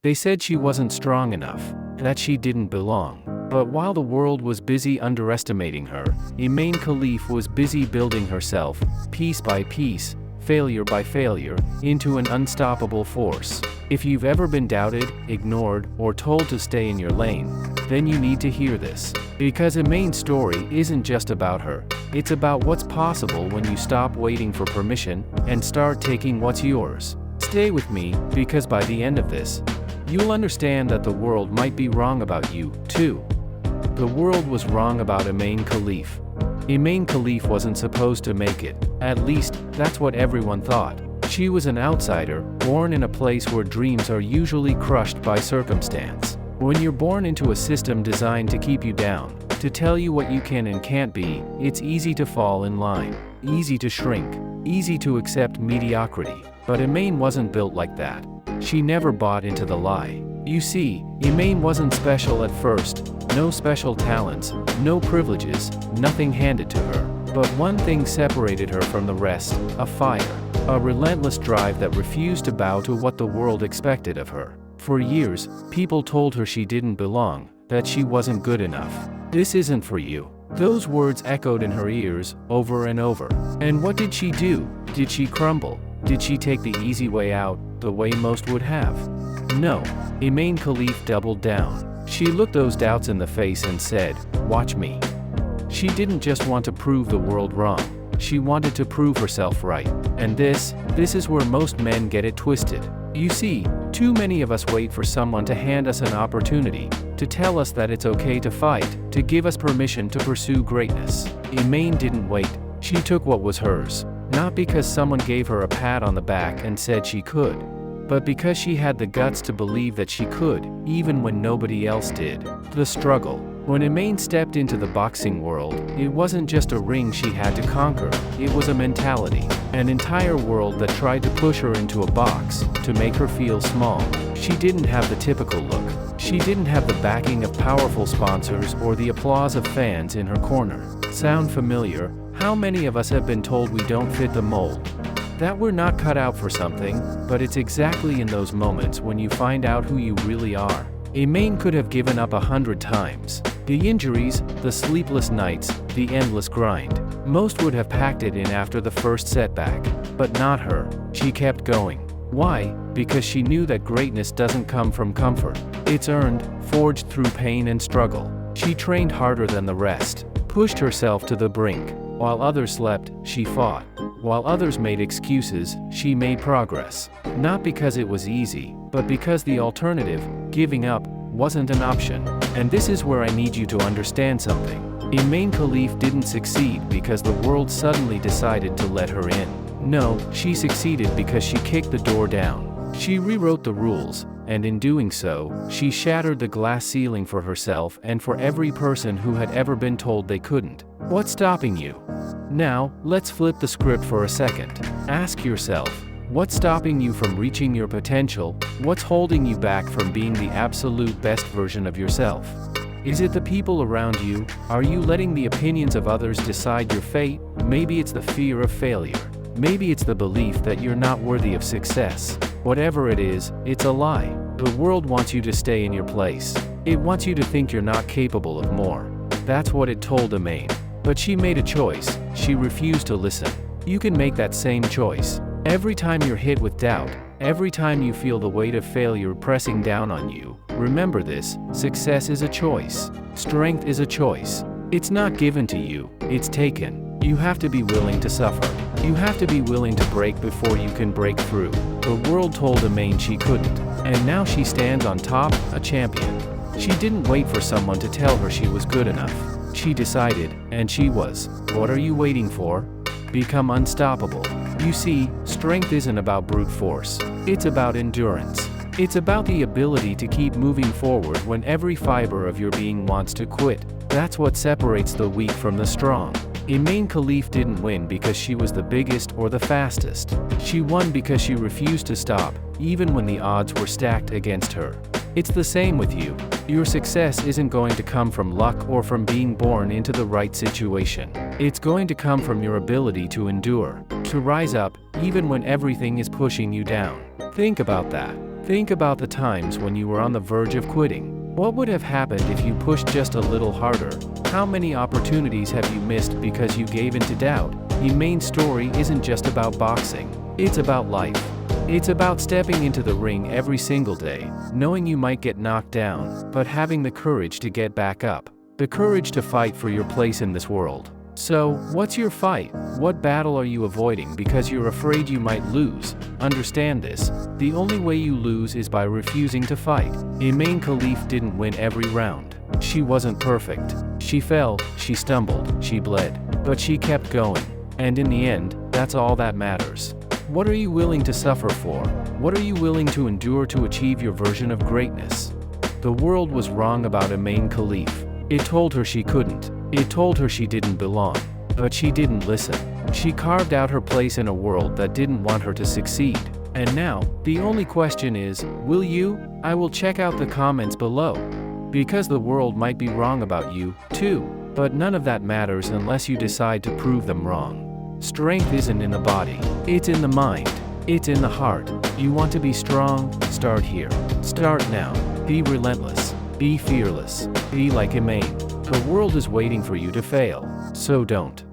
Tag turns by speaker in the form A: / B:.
A: They said she wasn't strong enough, that she didn't belong. But while the world was busy underestimating her, Imane Khelif was busy building herself, piece by piece, failure by failure, into an unstoppable force. If you've ever been doubted, ignored, or told to stay in your lane, then you need to hear this. Because Imane's story isn't just about her, it's about what's possible when you stop waiting for permission and start taking what's yours. Stay with me, because by the end of this, you'll understand that the world might be wrong about you, too. The world was wrong about Imane Khelif. Imane Khelif wasn't supposed to make it. At least, that's what everyone thought. She was an outsider, born in a place where dreams are usually crushed by circumstance. When you're born into a system designed to keep you down, to tell you what you can and can't be, it's easy to fall in line, easy to shrink, easy to accept mediocrity. But Imane wasn't built like that. She never bought into the lie. You see, Imane wasn't special at first, no special talents, no privileges, nothing handed to her. But one thing separated her from the rest, a fire, a relentless drive that refused to bow to what the world expected of her. For years, people told her she didn't belong, that she wasn't good enough. This isn't for you. Those words echoed in her ears, over and over. And what did she do? Did she crumble? Did she take the easy way out, the way most would have? No. Imane Khelif doubled down. She looked those doubts in the face and said, "Watch me." She didn't just want to prove the world wrong. She wanted to prove herself right. And this is where most men get it twisted. You see, too many of us wait for someone to hand us an opportunity, to tell us that it's okay to fight, to give us permission to pursue greatness. Imane didn't wait. She took what was hers. Not because someone gave her a pat on the back and said she could, but because she had the guts to believe that she could, even when nobody else did. The struggle. When Imane stepped into the boxing world, it wasn't just a ring she had to conquer, it was a mentality. An entire world that tried to push her into a box, to make her feel small. She didn't have the typical look. She didn't have the backing of powerful sponsors or the applause of fans in her corner. Sound familiar? How many of us have been told we don't fit the mold? That we're not cut out for something, but it's exactly in those moments when you find out who you really are. Imane could have given up 100 times. The injuries, the sleepless nights, the endless grind. Most would have packed it in after the first setback. But not her. She kept going. Why? Because she knew that greatness doesn't come from comfort. It's earned, forged through pain and struggle. She trained harder than the rest, pushed herself to the brink. While others slept, she fought. While others made excuses, she made progress. Not because it was easy, but because the alternative, giving up, wasn't an option. And this is where I need you to understand something. Imane Khelif didn't succeed because the world suddenly decided to let her in. No, she succeeded because she kicked the door down. She rewrote the rules, and in doing so, she shattered the glass ceiling for herself and for every person who had ever been told they couldn't. What's stopping you? Now, let's flip the script for a second. Ask yourself, what's stopping you from reaching your potential? What's holding you back from being the absolute best version of yourself? Is it the people around you? Are you letting the opinions of others decide your fate? Maybe it's the fear of failure. Maybe it's the belief that you're not worthy of success. Whatever it is, it's a lie. The world wants you to stay in your place. It wants you to think you're not capable of more. That's what it told Imane. But she made a choice. She refused to listen. You can make that same choice. Every time you're hit with doubt, every time you feel the weight of failure pressing down on you, remember this: success is a choice. Strength is a choice. It's not given to you, it's taken. You have to be willing to suffer. You have to be willing to break before you can break through. The world told Imane she couldn't, and now she stands on top, a champion. She didn't wait for someone to tell her she was good enough. She decided, and she was. What are you waiting for? Become unstoppable. You see, strength isn't about brute force. It's about endurance. It's about the ability to keep moving forward when every fiber of your being wants to quit. That's what separates the weak from the strong. Imane Khelif didn't win because she was the biggest or the fastest. She won because she refused to stop, even when the odds were stacked against her. It's the same with you. Your success isn't going to come from luck or from being born into the right situation. It's going to come from your ability to endure, to rise up, even when everything is pushing you down. Think about that. Think about the times when you were on the verge of quitting. What would have happened if you pushed just a little harder? How many opportunities have you missed because you gave in to doubt? Imane's story isn't just about boxing. It's about life. It's about stepping into the ring every single day, knowing you might get knocked down, but having the courage to get back up. The courage to fight for your place in this world. So, what's your fight? What battle are you avoiding because you're afraid you might lose? Understand this. The only way you lose is by refusing to fight. Imane Khelif didn't win every round. She wasn't perfect. She fell, she stumbled, she bled. But she kept going. And in the end, that's all that matters. What are you willing to suffer for? What are you willing to endure to achieve your version of greatness? The world was wrong about Imane Khelif. It told her she couldn't. It told her she didn't belong. But she didn't listen. She carved out her place in a world that didn't want her to succeed. And now, the only question is, will you? I will check out the comments below. Because the world might be wrong about you, too. But none of that matters unless you decide to prove them wrong. Strength isn't in the body. It's in the mind. It's in the heart. You want to be strong? Start here. Start now. Be relentless. Be fearless. Be like Imane. The world is waiting for you to fail, so don't.